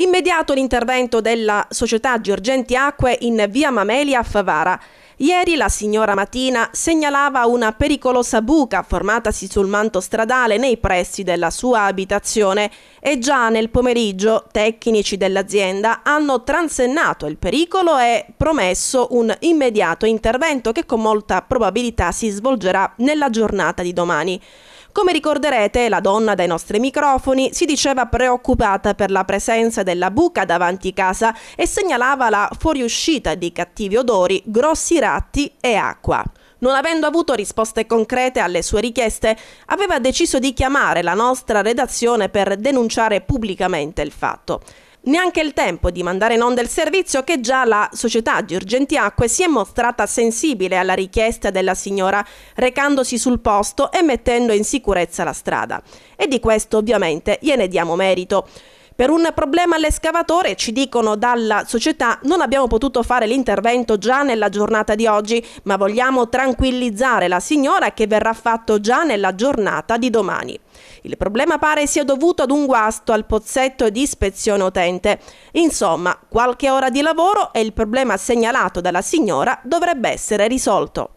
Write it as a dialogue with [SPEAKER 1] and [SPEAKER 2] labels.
[SPEAKER 1] Immediato l'intervento della società Girgenti Acque in via Mameli a Favara. Ieri la signora Matina segnalava una pericolosa buca formatasi sul manto stradale nei pressi della sua abitazione e già nel pomeriggio tecnici dell'azienda hanno transennato il pericolo e promesso un immediato intervento che con molta probabilità si svolgerà nella giornata di domani. Come ricorderete, la donna dai nostri microfoni si diceva preoccupata per la presenza della buca davanti casa e segnalava la fuoriuscita di cattivi odori, grossi ratti e acqua. Non avendo avuto risposte concrete alle sue richieste, aveva deciso di chiamare la nostra redazione per denunciare pubblicamente il fatto. Neanche il tempo di mandare in onda il servizio che già la società Girgenti Acque si è mostrata sensibile alla richiesta della signora, recandosi sul posto e mettendo in sicurezza la strada. E di questo ovviamente gliene diamo merito. Per un problema all'escavatore, ci dicono dalla società, non abbiamo potuto fare l'intervento già nella giornata di oggi, ma vogliamo tranquillizzare la signora che verrà fatto già nella giornata di domani. Il problema pare sia dovuto ad un guasto al pozzetto di ispezione utente. Insomma, qualche ora di lavoro e il problema segnalato dalla signora dovrebbe essere risolto.